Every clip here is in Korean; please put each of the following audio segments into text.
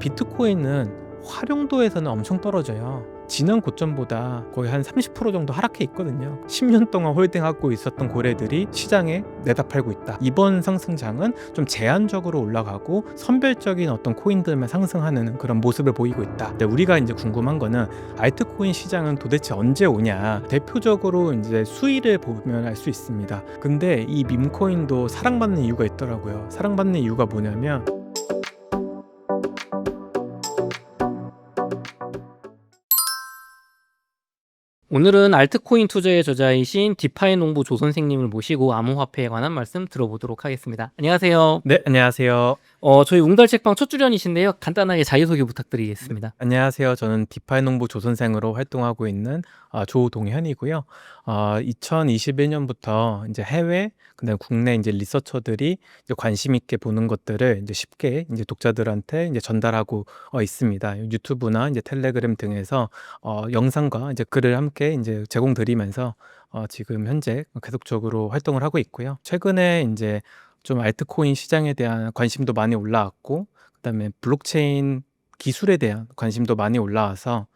비트코인은 활용도에서는 엄청 떨어져요. 지난 고점보다 거의 한 30% 정도 하락해 있거든요. 10년 동안 홀딩하고 있었던 고래들이 시장에 내다 팔고 있다. 이번 상승장은 좀 제한적으로 올라가고 선별적인 어떤 코인들만 상승하는 그런 모습을 보이고 있다. 근데 우리가 이제 궁금한 거는 알트코인 시장은 도대체 언제 오냐? 대표적으로 이제 수위를 보면 알 수 있습니다. 근데 이 밈코인도 사랑받는 이유가 있더라고요. 사랑받는 이유가 뭐냐면 오늘은 알트코인 투자의 저자이신 디파이 농부 조 선생님을 모시고 암호화폐에 관한 말씀 들어보도록 하겠습니다. 안녕하세요. 네, 안녕하세요. 저희 웅달책방 첫 출연이신데요. 간단하게 자기소개 부탁드리겠습니다. 안녕하세요. 저는 디파이 농부 조선생으로 활동하고 있는 조동현이고요. 2021년부터 이제 해외, 그다음 국내 이제 리서처들이 이제 관심 있게 보는 것들을 이제 쉽게 이제 독자들한테 이제 전달하고 있습니다. 유튜브나 이제 텔레그램 등에서 영상과 이제 글을 함께 이제 제공드리면서 지금 현재 계속적으로 활동을 하고 있고요. 최근에 이제 좀 알트코인 시장에 대한 관심도 많이 올라왔고, 그다음에 블록체인 기술에 대한 관심도 많이 올라와서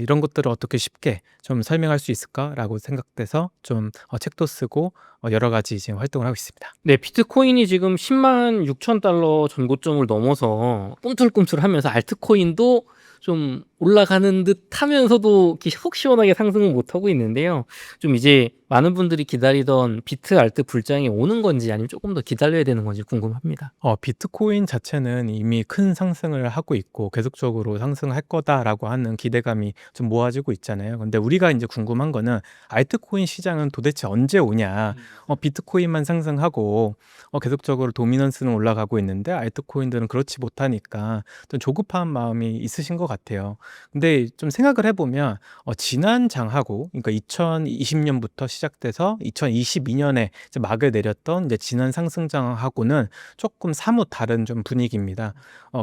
이런 것들을 어떻게 쉽게 좀 설명할 수 있을까라고 생각돼서 좀 책도 쓰고 여러 가지 지금 활동을 하고 있습니다. 네, 비트코인이 지금 10만 6천 달러 전고점을 넘어서 꿈틀꿈틀하면서 알트코인도 좀 올라가는 듯 하면서도 이렇게 속 시원하게 상승을 못하고 있는데요. 좀 이제 많은 분들이 기다리던 비트 알트 불장이 오는 건지 아니면 조금 더 기다려야 되는 건지 궁금합니다. 비트코인 자체는 이미 큰 상승을 하고 있고 계속적으로 상승할 거다라고 하는 기대감이 좀 모아지고 있잖아요. 근데 우리가 이제 궁금한 거는 알트코인 시장은 도대체 언제 오냐? 비트코인만 상승하고 계속적으로 도미넌스는 올라가고 있는데 알트코인들은 그렇지 못하니까 좀 조급한 마음이 있으신 것 같아요. 근데 좀 생각을 해보면 지난 장하고, 그러니까 2020년부터 시작돼서 2022년에 막을 내렸던 이제 지난 상승장하고는 조금 사뭇 다른 좀 분위기입니다.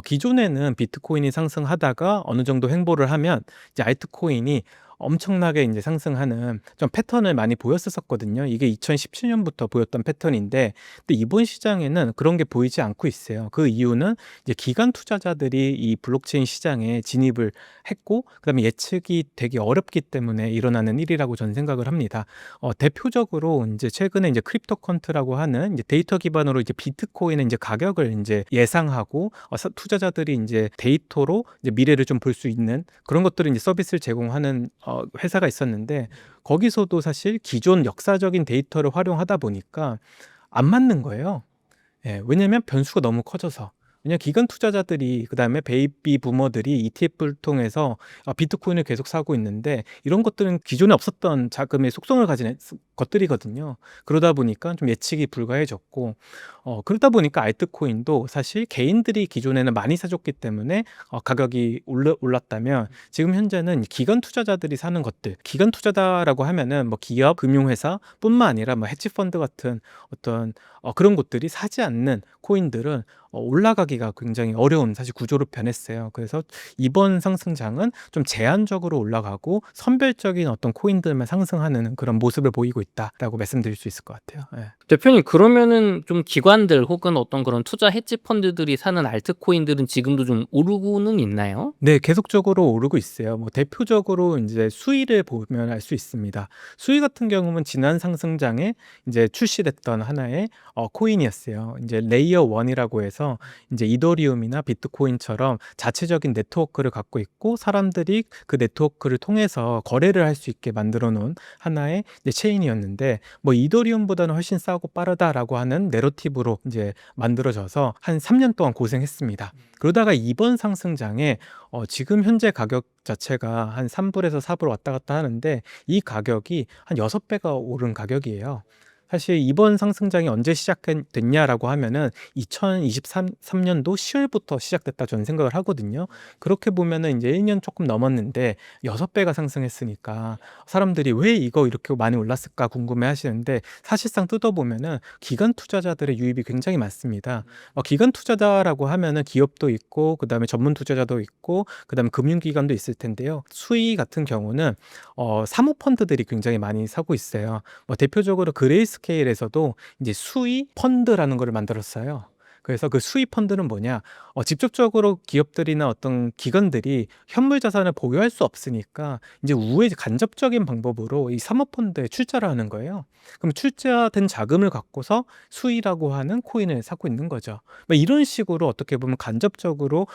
기존에는 비트코인이 상승하다가 어느 정도 횡보를 하면 이제 알트코인이 엄청나게 이제 상승하는 좀 패턴을 많이 보였었거든요. 이게 2017년부터 보였던 패턴인데, 근데 이번 시장에는 그런 게 보이지 않고 있어요. 그 이유는 이제 기관 투자자들이 이 블록체인 시장에 진입을 했고, 그다음에 예측이 되게 어렵기 때문에 일어나는 일이라고 저는 생각을 합니다. 대표적으로 이제 최근에 이제 크립토컨트라고 하는 이제 데이터 기반으로 이제 비트코인의 이제 가격을 이제 예상하고 투자자들이 이제 데이터로 이제 미래를 좀 볼 수 있는 그런 것들을 이제 서비스를 제공하는 회사가 있었는데, 거기서도 사실 기존 역사적인 데이터를 활용하다 보니까 안 맞는 거예요. 예, 왜냐면 변수가 너무 커져서. 왜냐면 기관 투자자들이, 그다음에 베이비 부머들이 ETF를 통해서 비트코인을 계속 사고 있는데, 이런 것들은 기존에 없었던 자금의 속성을 가진 것들이거든요. 그러다 보니까 좀 예측이 불가해졌고, 그러다 보니까 알트코인도 사실 개인들이 기존에는 많이 사줬기 때문에 가격이 올랐다면, 지금 현재는 기관 투자자들이 사는 것들, 기관 투자자라고 하면은 뭐 기업, 금융회사 뿐만 아니라 뭐 헤지펀드 같은 어떤 그런 곳들이 사지 않는 코인들은 올라가기가 굉장히 어려운 사실 구조로 변했어요. 그래서 이번 상승장은 좀 제한적으로 올라가고 선별적인 어떤 코인들만 상승하는 그런 모습을 보이고 있다라고 말씀드릴 수 있을 것 같아요. 예. 대표님, 그러면은 좀 기관들 혹은 어떤 그런 투자 헤지 펀드들이 사는 알트코인들은 지금도 좀 오르고는 있나요? 네, 계속적으로 오르고 있어요. 뭐 대표적으로 이제 수위를 보면 알 수 있습니다. 수위 같은 경우는 지난 상승장에 이제 출시됐던 하나의 코인이었어요. 이제 레이어 1이라고 해서 이제 이더리움이나 비트코인처럼 자체적인 네트워크를 갖고 있고, 사람들이 그 네트워크를 통해서 거래를 할 수 있게 만들어 놓은 하나의 이제 체인이었는데, 뭐 이더리움보다는 훨씬 싸고 빠르다라고 하는 내러티브로 이제 만들어져서 한 3년 동안 고생했습니다. 그러다가 이번 상승장에 지금 현재 가격 자체가 한 3불에서 4불 왔다 갔다 하는데, 이 가격이 한 6배가 오른 가격이에요. 사실 이번 상승장이 언제 시작됐냐라고 하면은 2023년도 10월부터 시작됐다 저는 생각을 하거든요. 그렇게 보면은 이제 1년 조금 넘었는데 6배가 상승했으니까 사람들이 왜 이거 이렇게 많이 올랐을까 궁금해 하시는데, 사실상 뜯어보면은 기관 투자자들의 유입이 굉장히 많습니다. 기관 투자자라고 하면은 기업도 있고, 그다음에 전문 투자자도 있고, 그다음에 금융기관도 있을 텐데요. 수의 같은 경우는 사모펀드들이 굉장히 많이 사고 있어요. 대표적으로 그레이스케일에서도 이제 수의 펀드라는 거를 만들었어요. 그래서 그 수입 펀드는 뭐냐? 직접적으로 기업들이나 어떤 기관들이 현물 자산을 보유할 수 없으니까 이제 우회 간접적인 방법으로 이 사모펀드에 출자를 하는 거예요. 그럼 출자된 자금을 갖고서 수익이라고 하는 코인을 사고 있는 거죠. 뭐 이런 식으로 어떻게 보면 간접적으로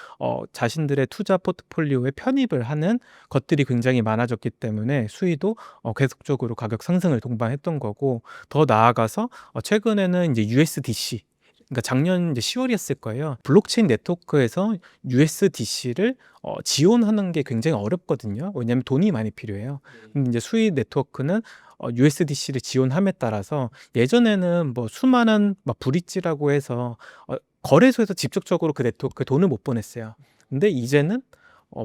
자신들의 투자 포트폴리오에 편입을 하는 것들이 굉장히 많아졌기 때문에 수위도 계속적으로 가격 상승을 동반했던 거고, 더 나아가서 최근에는 이제 USDC, 그러니까 작년 이제 10월이었을 거예요. 블록체인 네트워크에서 USDC를 지원하는 게 굉장히 어렵거든요. 왜냐하면 돈이 많이 필요해요. 근데 이제 수익 네트워크는 USDC를 지원함에 따라서 예전에는 뭐 수많은 막 브릿지라고 해서 거래소에서 직접적으로 그 네트워크에 돈을 못 보냈어요. 근데 이제는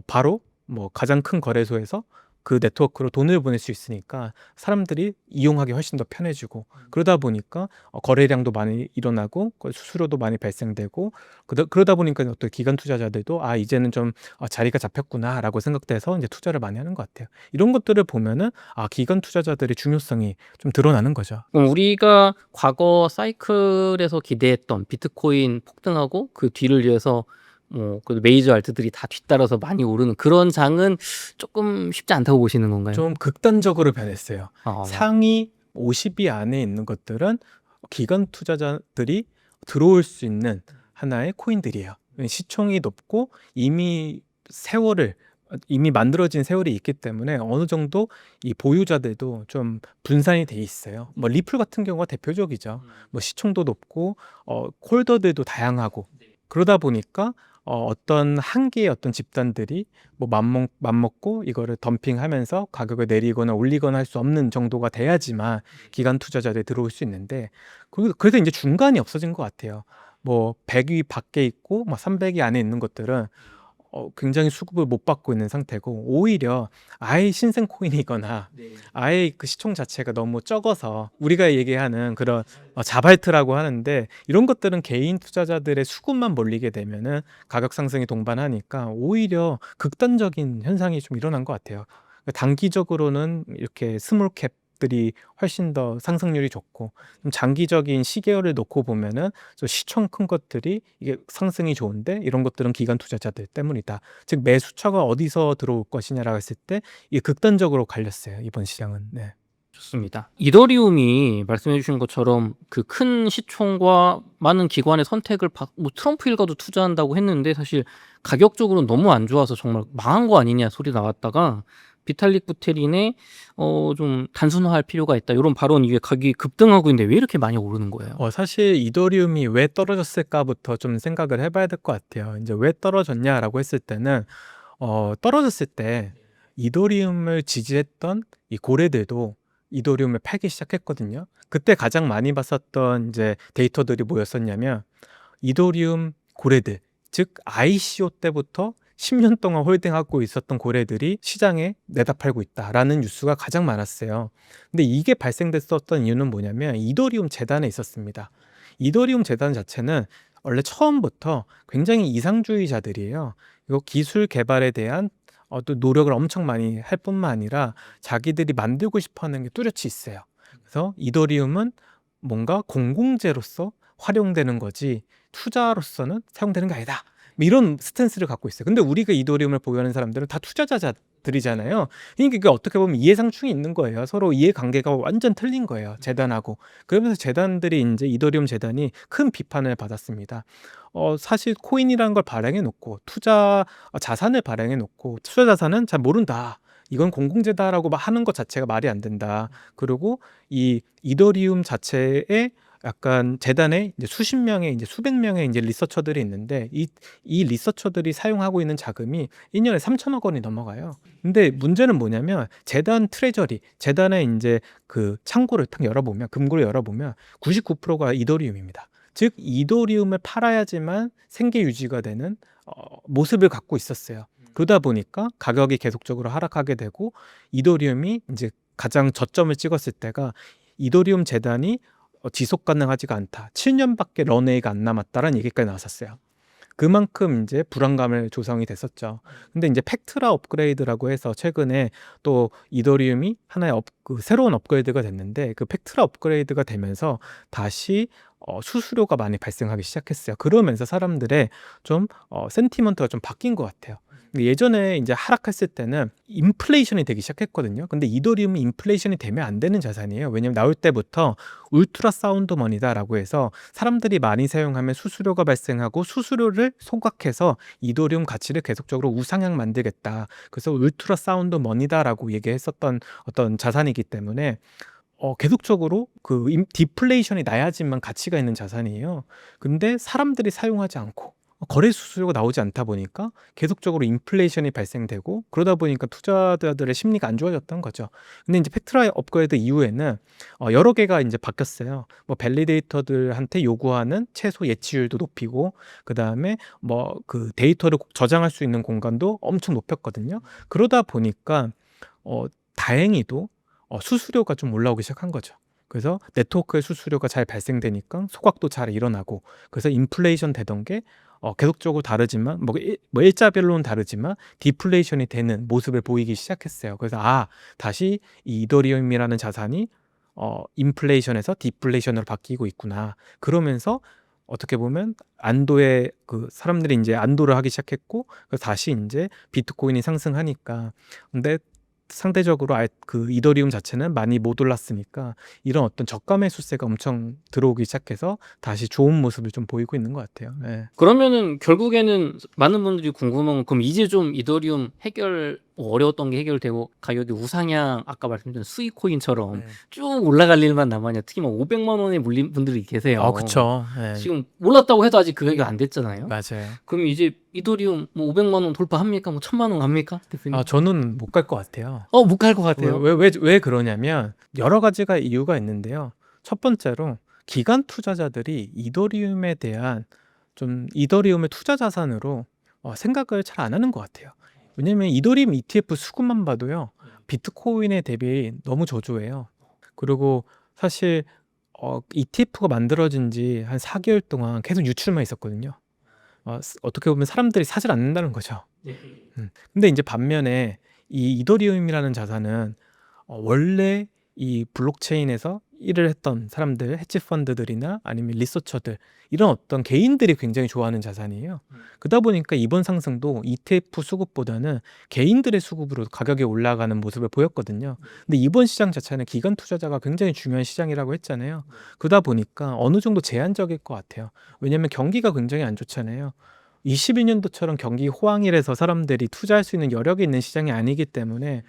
바로 뭐 가장 큰 거래소에서 그 네트워크로 돈을 보낼 수 있으니까 사람들이 이용하기 훨씬 더 편해지고, 그러다 보니까 거래량도 많이 일어나고 수수료도 많이 발생되고, 그러다 보니까 어떤 기관 투자자들도 이제는 좀 자리가 잡혔구나라고 생각돼서 이제 투자를 많이 하는 것 같아요. 이런 것들을 보면은 기관 투자자들의 중요성이 좀 드러나는 거죠. 그럼 우리가 과거 사이클에서 기대했던 비트코인 폭등하고 그 뒤를 이어서 그 메이저 알트들이 다 뒤따라서 많이 오르는 그런 장은 조금 쉽지 않다고 보시는 건가요? 좀 극단적으로 변했어요. 아, 상위 50위 안에 있는 것들은 기관 투자자들이 들어올 수 있는 하나의 코인들이에요. 시총이 높고 이미 만들어진 세월이 있기 때문에 어느 정도 이 보유자들도 좀 분산이 돼 있어요. 뭐 리플 같은 경우가 대표적이죠. 뭐 시총도 높고 홀더들도 다양하고, 그러다 보니까 어떤 한 개의 어떤 집단들이 뭐 맘먹고 이거를 덤핑하면서 가격을 내리거나 올리거나 할 수 없는 정도가 돼야지만 기관 투자자들이 들어올 수 있는데, 그래서 이제 중간이 없어진 것 같아요. 뭐 100위 밖에 있고 막 300위 안에 있는 것들은 굉장히 수급을 못 받고 있는 상태고, 오히려 아예 신생 코인이거나 아예 그 시총 자체가 너무 적어서 우리가 얘기하는 그런 자발트라고 하는데, 이런 것들은 개인 투자자들의 수급만 몰리게 되면은 가격 상승이 동반하니까 오히려 극단적인 현상이 좀 일어난 것 같아요. 단기적으로는 이렇게 스몰 캡들이 훨씬 더 상승률이 좋고, 좀 장기적인 시계열을 놓고 보면은 좀 시총 큰 것들이 이게 상승이 좋은데, 이런 것들은 기관 투자자들 때문이다. 즉 매수처가 어디서 들어올 것이냐라고 했을 때 이게 극단적으로 갈렸어요, 이번 시장은. 네. 좋습니다. 이더리움이 말씀해 주신 것처럼 그 큰 시총과 많은 기관의 선택을 뭐 트럼프 일가도 투자한다고 했는데 사실 가격적으로는 너무 안 좋아서 정말 망한 거 아니냐 소리 나왔다가 비탈릭 부테린의 좀 단순화할 필요가 있다 이런 발언 이후에 가격이 급등하고 있는데 왜 이렇게 많이 오르는 거예요? 사실 이더리움이 왜 떨어졌을까부터 좀 생각을 해봐야 될 것 같아요. 이제 왜 떨어졌냐라고 했을 때는 떨어졌을 때 이더리움을 지지했던 이 고래들도 이더리움을 팔기 시작했거든요. 그때 가장 많이 봤었던 이제 데이터들이 뭐였었냐면, 이더리움 고래들, 즉 ICO 때부터 10년 동안 홀딩하고 있었던 고래들이 시장에 내다 팔고 있다라는 뉴스가 가장 많았어요. 근데 이게 발생됐었던 이유는 뭐냐면 이더리움 재단에 있었습니다. 이더리움 재단 자체는 원래 처음부터 굉장히 이상주의자들이에요. 이거 기술 개발에 대한 또 노력을 엄청 많이 할 뿐만 아니라 자기들이 만들고 싶어 하는 게 뚜렷이 있어요. 그래서 이더리움은 뭔가 공공재로서 활용되는 거지 투자로서는 사용되는 게 아니다, 뭐 이런 스탠스를 갖고 있어요. 근데 우리가 이더리움을 보유하는 사람들은 다 투자자들이잖아요. 그러니까 이게 어떻게 보면 이해상충이 있는 거예요. 서로 이해관계가 완전 틀린 거예요, 재단하고. 그러면서 재단들이 이제 이더리움 재단이 큰 비판을 받았습니다. 사실 코인이라는 걸 발행해 놓고 자산을 발행해 놓고 투자 자산은 잘 모른다, 이건 공공재다라고 하는 것 자체가 말이 안 된다. 그리고 이 이더리움 자체에 약간 재단에 이제 수십 명의 이제 수백 명의 이제 리서처들이 있는데, 이 리서처들이 사용하고 있는 자금이 1년에 3천억 원이 넘어가요. 근데 문제는 뭐냐면 재단 트레저리, 재단의 이제 그 창고를 딱 열어보면, 금고를 열어보면 99%가 이더리움입니다. 즉 이더리움을 팔아야지만 생계 유지가 되는 모습을 갖고 있었어요. 그러다 보니까 가격이 계속적으로 하락하게 되고, 이더리움이 이제 가장 저점을 찍었을 때가 이더리움 재단이 지속 가능하지가 않다, 7년밖에 런웨이가 안 남았다라는 얘기까지 나왔었어요. 그만큼 이제 불안감을 조성이 됐었죠. 근데 이제 팩트라 업그레이드라고 해서 최근에 또 이더리움이 하나의 그 새로운 업그레이드가 됐는데 그 팩트라 업그레이드가 되면서 다시 수수료가 많이 발생하기 시작했어요. 그러면서 사람들의 좀 센티먼트가 좀 바뀐 것 같아요. 예전에 이제 하락했을 때는 인플레이션이 되기 시작했거든요. 근데 이더리움이 인플레이션이 되면 안 되는 자산이에요. 왜냐면 나올 때부터 울트라 사운드 머니다라고 해서 사람들이 많이 사용하면 수수료가 발생하고 수수료를 소각해서 이더리움 가치를 계속적으로 우상향 만들겠다. 그래서 울트라 사운드 머니다라고 얘기했었던 어떤 자산이기 때문에 계속적으로 그 디플레이션이 나야지만 가치가 있는 자산이에요. 근데 사람들이 사용하지 않고 거래 수수료가 나오지 않다 보니까 계속적으로 인플레이션이 발생되고 그러다 보니까 투자자들의 심리가 안 좋아졌던 거죠. 근데 이제 팩트라 업그레이드 이후에는 여러 개가 이제 바뀌었어요. 뭐 밸리데이터들한테 요구하는 최소 예치율도 높이고 그다음에 뭐 그 데이터를 저장할 수 있는 공간도 엄청 높였거든요. 그러다 보니까 다행히도 수수료가 좀 올라오기 시작한 거죠. 그래서 네트워크의 수수료가 잘 발생되니까 소각도 잘 일어나고 그래서 인플레이션 되던 게 계속적으로 다르지만 뭐 일자별로는 다르지만 디플레이션이 되는 모습을 보이기 시작했어요. 그래서 다시 이 이더리움이라는 자산이 인플레이션에서 디플레이션으로 바뀌고 있구나. 그러면서 어떻게 보면 안도의 그 사람들이 이제 안도를 하기 시작했고 그래서 다시 이제 비트코인이 상승하니까 근데 상대적으로 그 이더리움 자체는 많이 못 올랐으니까 이런 어떤 저가 매수세가 엄청 들어오기 시작해서 다시 좋은 모습을 좀 보이고 있는 것 같아요. 네. 그러면은 결국에는 많은 분들이 궁금한 건 그럼 이제 좀 이더리움 해결 뭐 어려웠던 게 해결되고 가격이 우상향 아까 말씀드린 수익 코인처럼 쭉 올라갈 일만 남았냐. 특히 막 500만 원에 물린 분들이 계세요. 그쵸. 네. 지금 올랐다고 해도 아직 그 가격이 안 됐잖아요. 맞아요. 그럼 이제 이더리움 뭐 500만 원 돌파합니까? 뭐 1000만 원 갑니까? 대표님? 저는 못 갈 것 같아요. 못 갈 것 같아요. 왜 그러냐면 여러 가지가 이유가 있는데요. 첫 번째로 기관 투자자들이 이더리움에 대한 좀 이더리움의 투자 자산으로 생각을 잘 안 하는 것 같아요. 왜냐면 이더리움 ETF 수급만 봐도요. 비트코인에 대비 너무 저조해요. 그리고 사실 ETF가 만들어진 지 한 4개월 동안 계속 유출만 있었거든요. 어떻게 보면 사람들이 사질 않는다는 거죠. 근데 이제 반면에 이 이더리움이라는 자산은 원래 이 블록체인에서 일을 했던 사람들, 헤지 펀드들이나 아니면 리서처들 이런 어떤 개인들이 굉장히 좋아하는 자산이에요. 그러다 보니까 이번 상승도 ETF 수급보다는 개인들의 수급으로 가격이 올라가는 모습을 보였거든요. 근데 이번 시장 자체는 기관 투자자가 굉장히 중요한 시장이라고 했잖아요. 그러다 보니까 어느 정도 제한적일 것 같아요. 왜냐하면 경기가 굉장히 안 좋잖아요. 21년도처럼 경기 호황이라서 사람들이 투자할 수 있는 여력이 있는 시장이 아니기 때문에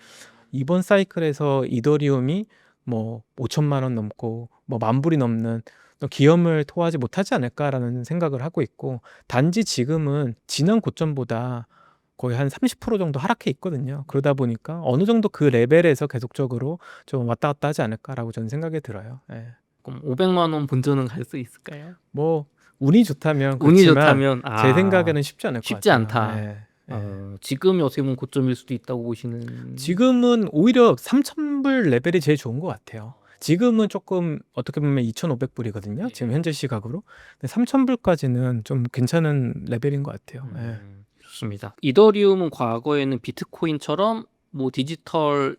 이번 사이클에서 이더리움이 뭐 5천만 원 넘고 뭐 만 불이 넘는 기염을 토하지 못하지 않을까라는 생각을 하고 있고 단지 지금은 지난 고점보다 거의 한 30% 정도 하락해 있거든요. 그러다 보니까 어느 정도 그 레벨에서 계속적으로 좀 왔다 갔다 하지 않을까라고 저는 생각이 들어요. 예. 그럼 500만 원 본전은 갈 수 있을까요? 뭐 운이 좋다면 운이 그렇지만 좋다면 제 생각에는 쉽지 않을 것 쉽지 같아요. 않다. 예. 지금이 어떻게 보면 고점일 수도 있다고 보시는. 지금은 오히려 3,000불 레벨이 제일 좋은 것 같아요. 지금은 조금 어떻게 보면 2,500불이거든요. 지금 현재 시각으로. 근데 3,000불까지는 좀 괜찮은 레벨인 것 같아요. 예. 좋습니다. 이더리움은 과거에는 비트코인처럼 뭐 디지털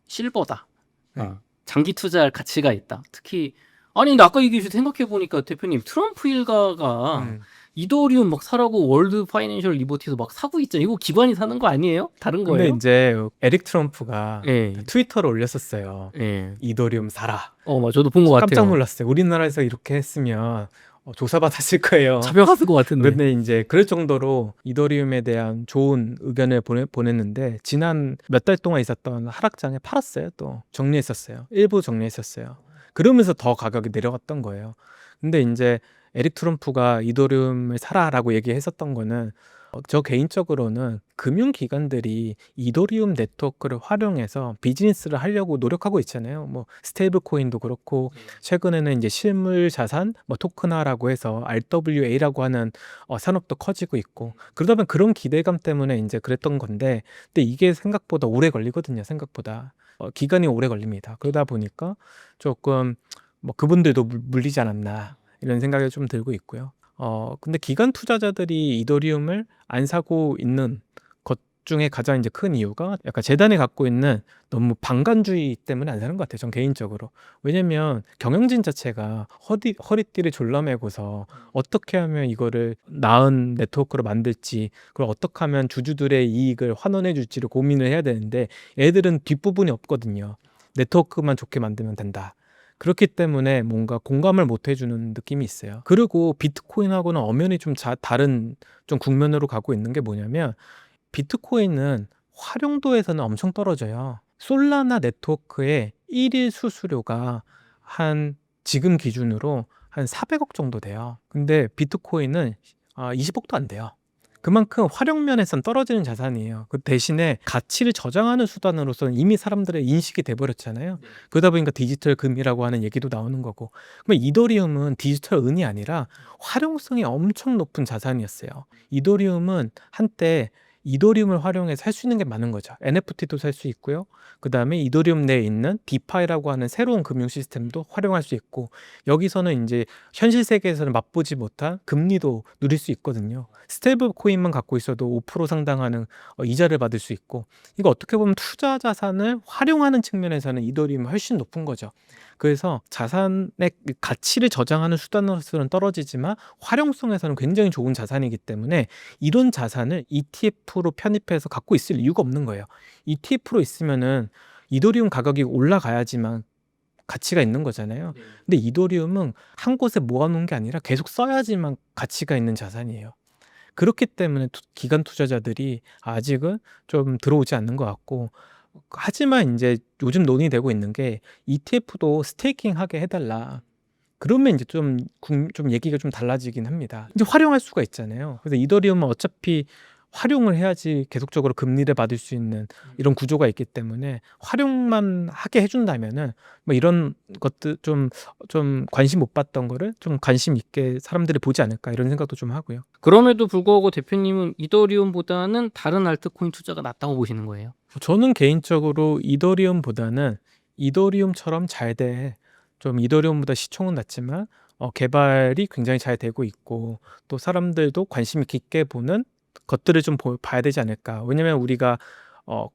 실버다. 네. 장기 투자할 가치가 있다. 특히 아니 근데 아까 얘기해 주신 생각해 보니까 대표님 트럼프 일가가 이더리움 막 사라고 월드 파이낸셜 리버티에서 막 사고 있잖아요. 이거 기관이 사는 거 아니에요? 다른 근데 거예요? 이제 에릭 트럼프가 예. 트위터를 올렸었어요. 예. 이더리움 사라. 저도 본 것 같아요. 깜짝 놀랐어요. 우리나라에서 이렇게 했으면 조사받았을 거예요. 잡혀갔을 것 같은데. 근데 이제 그럴 정도로 이더리움에 대한 좋은 의견을 보냈는데 지난 몇 달 동안 있었던 하락장에 팔았어요. 또 정리했었어요. 일부 정리했었어요. 그러면서 더 가격이 내려갔던 거예요. 근데 이제 에릭 트럼프가 이더리움을 사라라고 얘기했었던 거는 저 개인적으로는 금융기관들이 이더리움 네트워크를 활용해서 비즈니스를 하려고 노력하고 있잖아요. 뭐 스테이블 코인도 그렇고 최근에는 이제 실물 자산 뭐 토큰화라고 해서 RWA라고 하는 산업도 커지고 있고 그러다 보면 그런 기대감 때문에 이제 그랬던 건데 근데 이게 생각보다 오래 걸리거든요. 생각보다 기간이 오래 걸립니다. 그러다 보니까 조금 뭐 그분들도 물리지 않았나 이런 생각이 좀 들고 있고요. 근데 기관 투자자들이 이더리움을 안 사고 있는 것 중에 가장 이제 큰 이유가 약간 재단이 갖고 있는 너무 방관주의 때문에 안 사는 것 같아요. 전 개인적으로. 왜냐면 경영진 자체가 허리띠를 졸라매고서 어떻게 하면 이거를 나은 네트워크로 만들지, 그걸 어떻게 하면 주주들의 이익을 환원해 줄지를 고민을 해야 되는데 애들은 뒷부분이 없거든요. 네트워크만 좋게 만들면 된다. 그렇기 때문에 뭔가 공감을 못 해주는 느낌이 있어요. 그리고 비트코인하고는 엄연히 좀 다른 좀 국면으로 가고 있는 게 뭐냐면 비트코인은 활용도에서는 엄청 떨어져요. 솔라나 네트워크의 일일 수수료가 한 지금 기준으로 한 400억 정도 돼요. 근데 비트코인은 20억도 안 돼요. 그만큼 활용면에선 떨어지는 자산이에요. 그 대신에 가치를 저장하는 수단으로서는 이미 사람들의 인식이 돼버렸잖아요. 그러다 보니까 디지털 금이라고 하는 얘기도 나오는 거고. 그러면 이더리움은 디지털 은이 아니라 활용성이 엄청 높은 자산이었어요. 이더리움은 한때 이더리움을 활용해서 살 수 있는 게 많은 거죠. NFT도 살 수 있고요. 그 다음에 이더리움 내에 있는 디파이라고 하는 새로운 금융 시스템도 활용할 수 있고, 여기서는 이제 현실 세계에서는 맛보지 못한 금리도 누릴 수 있거든요. 스테이블 코인만 갖고 있어도 5% 상당하는 이자를 받을 수 있고, 이거 어떻게 보면 투자 자산을 활용하는 측면에서는 이더리움이 훨씬 높은 거죠. 그래서 자산의 가치를 저장하는 수단으로서는 떨어지지만 활용성에서는 굉장히 좋은 자산이기 때문에 이런 자산을 ETF로 편입해서 갖고 있을 이유가 없는 거예요. ETF로 있으면은 이더리움 가격이 올라가야지만 가치가 있는 거잖아요. 근데 이더리움은 한 곳에 모아놓은 게 아니라 계속 써야지만 가치가 있는 자산이에요. 그렇기 때문에 기관 투자자들이 아직은 좀 들어오지 않는 것 같고, 하지만 이제 요즘 논의되고 있는 게 ETF도 스테이킹 하게 해달라. 그러면 이제 좀 얘기가 좀 달라지긴 합니다. 이제 활용할 수가 있잖아요. 그래서 이더리움은 어차피 활용을 해야지 계속적으로 금리를 받을 수 있는 이런 구조가 있기 때문에 활용만 하게 해준다면은 뭐 이런 것들 좀 관심 못 받던 거를 좀 관심 있게 사람들이 보지 않을까 이런 생각도 좀 하고요. 그럼에도 불구하고 대표님은 이더리움보다는 다른 알트코인 투자가 낫다고 보시는 거예요? 저는 개인적으로 이더리움보다는 이더리움처럼 잘 돼. 좀 이더리움보다 시총은 낮지만 개발이 굉장히 잘 되고 있고 또 사람들도 관심이 깊게 보는 것들을 좀 봐야 되지 않을까. 왜냐면 우리가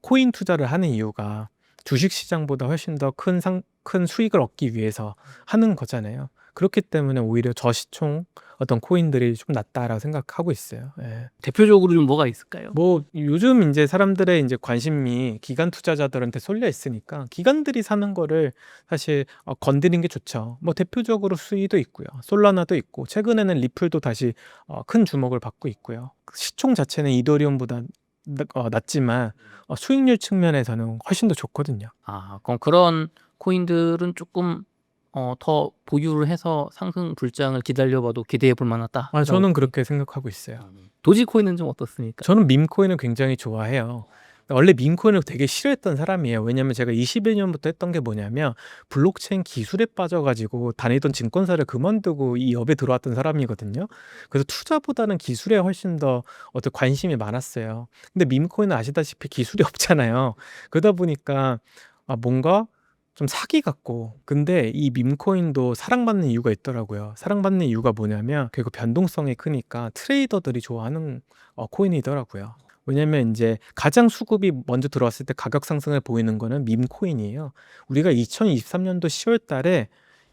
코인 투자를 하는 이유가 주식 시장보다 훨씬 더 큰 수익을 얻기 위해서 하는 거잖아요. 그렇기 때문에 오히려 저시총 어떤 코인들이 좀 낫다라고 생각하고 있어요. 예. 대표적으로 좀 뭐가 있을까요? 뭐 요즘 이제 사람들의 이제 관심이 기관 투자자들한테 쏠려 있으니까 기관들이 사는 거를 사실 건드린 게 좋죠. 뭐 대표적으로 수이도 있고요. 솔라나도 있고 최근에는 리플도 다시 큰 주목을 받고 있고요. 시총 자체는 이더리움보다 낮지만 수익률 측면에서는 훨씬 더 좋거든요. 그럼 그런 코인들은 조금 더 보유를 해서 상승 불장을 기다려봐도 기대해 볼 만하다. 저는 그렇게 생각하고 있어요. 도지코인은 좀 어떻습니까? 저는 밈코인을 굉장히 좋아해요. 원래 밈코인을 되게 싫어했던 사람이에요. 왜냐면 제가 21년부터 했던 게 뭐냐면 블록체인 기술에 빠져가지고 다니던 증권사를 그만두고 이 업에 들어왔던 사람이거든요. 그래서 투자보다는 기술에 훨씬 더 어떤 관심이 많았어요. 근데 밈코인은 아시다시피 기술이 없잖아요. 그러다 보니까 뭔가 좀 사기 같고, 근데 이 밈코인도 사랑받는 이유가 있더라고요. 사랑받는 이유가 뭐냐면 결국 변동성이 크니까 트레이더들이 좋아하는 코인이더라고요. 왜냐면 이제 가장 수급이 먼저 들어왔을 때 가격 상승을 보이는 거는 밈코인이에요. 우리가 2023년도 10월 달에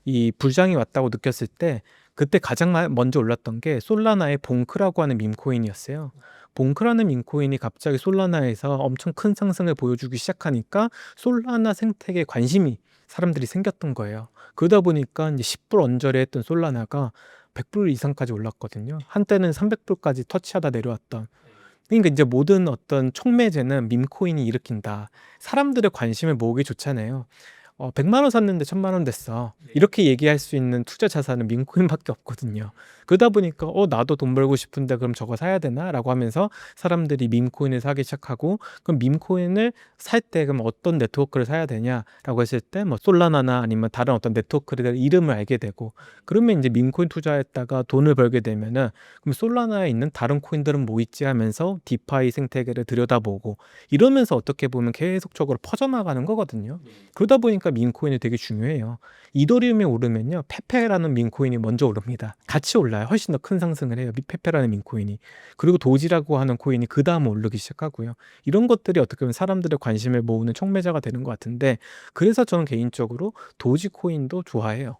이 불장이 왔다고 느꼈을 때 그때 가장 먼저 올랐던 게 솔라나의 봉크라고 하는 밈코인이었어요. 봉크라는 밈코인이 갑자기 솔라나에서 엄청 큰 상승을 보여주기 시작하니까 솔라나 생태계에 관심이 사람들이 생겼던 거예요. 그러다 보니까 이제 10불 언저리 했던 솔라나가 100불 이상까지 올랐거든요. 한때는 300불까지 터치하다 내려왔던. 그러니까 이제 모든 어떤 촉매제는 밈코인이 일으킨다. 사람들의 관심을 모으기 좋잖아요. 100만 원 샀는데 1000만 원 됐어. 이렇게 얘기할 수 있는 투자 자산은 밈코인밖에 없거든요. 그러다 보니까 나도 돈 벌고 싶은데 그럼 저거 사야 되나? 라고 하면서 사람들이 밈코인을 사기 시작하고, 그럼 밈코인을 살 때 그럼 어떤 네트워크를 사야 되냐라고 했을 때 뭐 솔라나나 아니면 다른 어떤 네트워크의 이름을 알게 되고, 그러면 이제 밈코인 투자했다가 돈을 벌게 되면은 그럼 솔라나에 있는 다른 코인들은 뭐 있지 하면서 디파이 생태계를 들여다보고, 이러면서 어떻게 보면 계속적으로 퍼져나가는 거거든요. 그러다 보니까 그러니까 밈코인이 되게 중요해요. 이더리움이 오르면요, 페페라는 밈코인이 먼저 오릅니다. 같이 올라요. 훨씬 더 큰 상승을 해요. 페페라는 밈코인이. 그리고 도지라고 하는 코인이 그 다음 오르기 시작하고요. 이런 것들이 어떻게 보면 사람들의 관심을 모으는 촉매자가 되는 것 같은데, 그래서 저는 개인적으로 도지 코인도 좋아해요.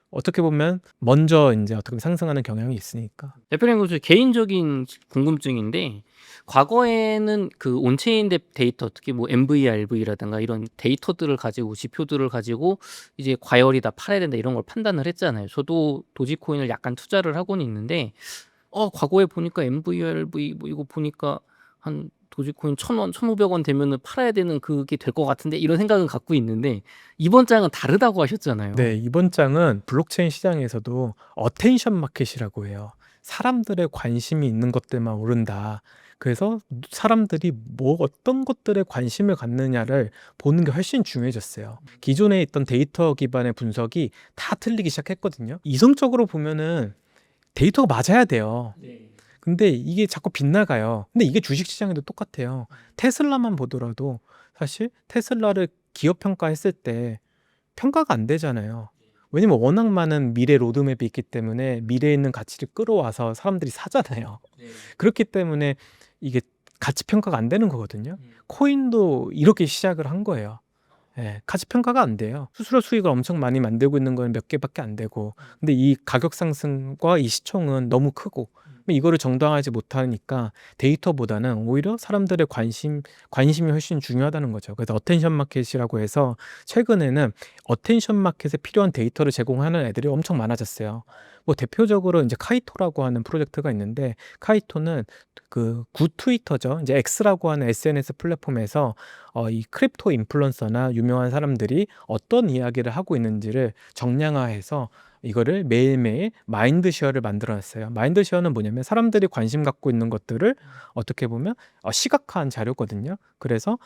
어떻게 보면 먼저 이제 어떻게 보면 상승하는 경향이 있으니까. 대표님 그 개인적인 궁금증인데 과거에는 그 온체인 데이터 특히 뭐 MVRV라든가 이런 데이터들을 가지고 지표들을 가지고 이제 과열이다 팔아야 된다 이런 걸 판단을 했잖아요. 저도 도지코인을 약간 투자를 하고는 있는데 과거에 보니까 MVRV 뭐 이거 보니까 한 도지코인 1,000원, 1,500원 되면은 팔아야 되는 그게 될 것 같은데 이런 생각은 갖고 있는데 이번 장은 다르다고 하셨잖아요. 네, 이번 장은 블록체인 시장에서도 어텐션 마켓이라고 해요. 사람들의 관심이 있는 것들만 오른다. 그래서 사람들이 어떤 것들에 관심을 갖느냐를 보는 게 훨씬 중요해졌어요. 기존에 있던 데이터 기반의 분석이 다 틀리기 시작했거든요. 이성적으로 보면은 데이터가 맞아야 돼요. 근데 이게 자꾸 빗나가요. 근데 이게 주식시장에도 똑같아요. 테슬라만 보더라도 사실 테슬라를 기업 평가했을 때 평가가 안 되잖아요. 왜냐면 워낙 많은 미래 로드맵이 있기 때문에 미래에 있는 가치를 끌어와서 사람들이 사잖아요. 그렇기 때문에 이게 가치 평가가 안 되는 거거든요. 코인도 이렇게 시작을 한 거예요. 예, 가치 평가가 안 돼요. 수수료 수익을 엄청 많이 만들고 있는 건 몇 개밖에 안 되고, 근데 이 가격 상승과 이 시총은 너무 크고, 이거를 정당화하지 못하니까 데이터보다는 오히려 사람들의 관심이 훨씬 중요하다는 거죠. 그래서 어텐션 마켓이라고 해서 최근에는 어텐션 마켓에 필요한 데이터를 제공하는 애들이 엄청 많아졌어요. 뭐 대표적으로 이제 카이토라고 하는 프로젝트가 있는데, 카이토는 그 굿트위터죠. 이제 X라고 하는 SNS 플랫폼에서 이 크립토 인플루언서나 유명한 사람들이 어떤 이야기를 하고 있는지를 정량화해서 이거를 매일매일 마인드쉐어를 만들어놨어요. 마인드쉐어는 뭐냐면 사람들이 관심 갖고 있는 것들을 어떻게 보면 시각화한 자료거든요. 그래서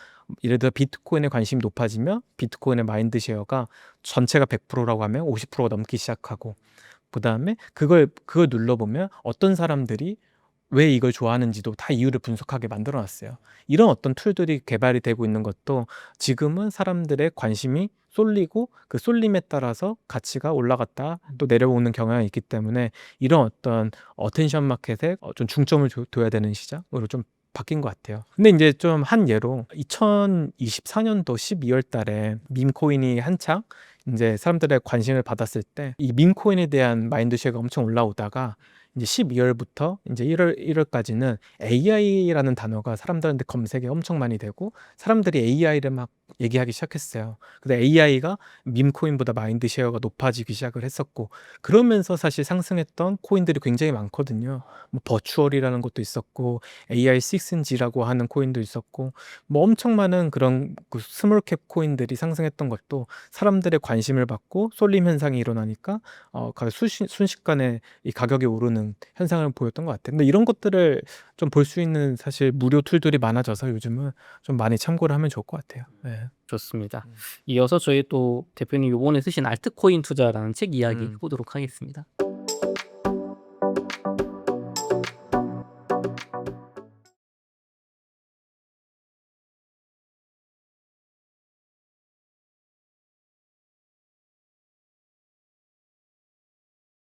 예를 들어 비트코인에 관심이 높아지면 비트코인의 마인드쉐어가 전체가 100%라고 하면 50%가 넘기 시작하고, 그 다음에 그걸 눌러보면 어떤 사람들이 왜 이걸 좋아하는지도 다 이유를 분석하게 만들어놨어요. 이런 어떤 툴들이 개발이 되고 있는 것도 지금은 사람들의 관심이 쏠리고 그 쏠림에 따라서 가치가 올라갔다 또 내려오는 경향이 있기 때문에 이런 어떤 어텐션 마켓에 좀 중점을 둬야 되는 시장으로 좀 바뀐 것 같아요. 근데 이제 좀 한 예로 2024년도 12월 달에 밈코인이 한창 이제 사람들의 관심을 받았을 때 이 밈코인에 대한 마인드쉐어가 엄청 올라오다가 이제 12월부터 이제 1월까지는 AI라는 단어가 사람들한테 검색에 엄청 많이 되고 사람들이 AI를 막 얘기하기 시작했어요. 그래서 AI가 밈코인보다 마인드쉐어가 높아지기 시작을 했었고, 그러면서 사실 상승했던 코인들이 굉장히 많거든요. 뭐 버추얼이라는 것도 있었고 AI6G라고 하는 코인도 있었고, 뭐 엄청 많은 그런 그 스몰캡 코인들이 상승했던 것도 사람들의 관심을 받고 쏠림 현상이 일어나니까 순식간에 이 가격이 오르는 현상을 보였던 것 같아요. 근데 이런 것들을 좀 볼 수 있는 사실 무료 툴들이 많아져서 요즘은 좀 많이 참고를 하면 좋을 것 같아요. 네. 좋습니다. 이어서 저희 또 대표님 요번에 쓰신 알트코인 투자라는 책 이야기 해보도록 하겠습니다.